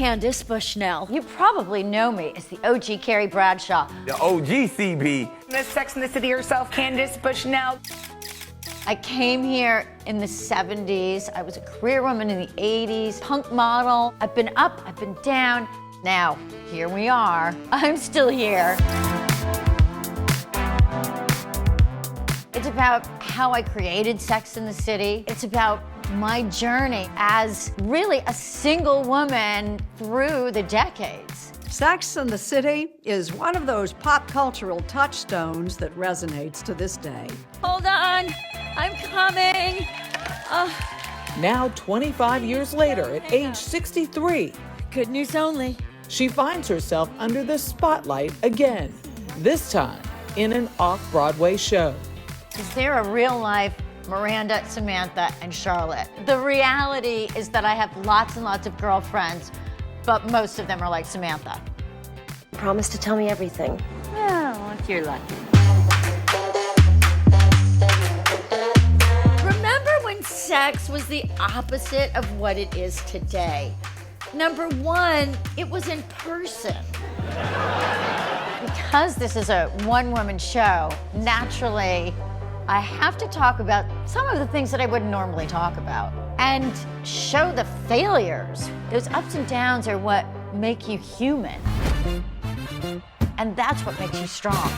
Candace Bushnell. You probably know me as the OG Carrie Bradshaw. The OG CB. Miss Sex and the City herself, Candace Bushnell. I came here in the 70s. I was a career woman in the 80s, punk model. I've been up, I've been down. Now, here we are. I'm still here. It's about how I created Sex and the City. It's about my journey as really a single woman through the decades. Sex and the City is one of those pop cultural touchstones that resonates to this day. Hold on, I'm coming. Now, 25 years later, at age 63, Good news only. she finds herself under the spotlight again, this time in an off-Broadway show. Is there a real life Miranda, Samantha, and Charlotte? The reality is that I have lots and lots of girlfriends, but most of them are like Samantha. Promise to tell me everything. Oh, if you're lucky. Remember when sex was the opposite of what it is today? Number one, it was in person. Because this is a one-woman show, naturally, I have to talk about some of the things that I wouldn't normally talk about and show the failures. Those ups and downs are what make you human. And that's what makes you strong.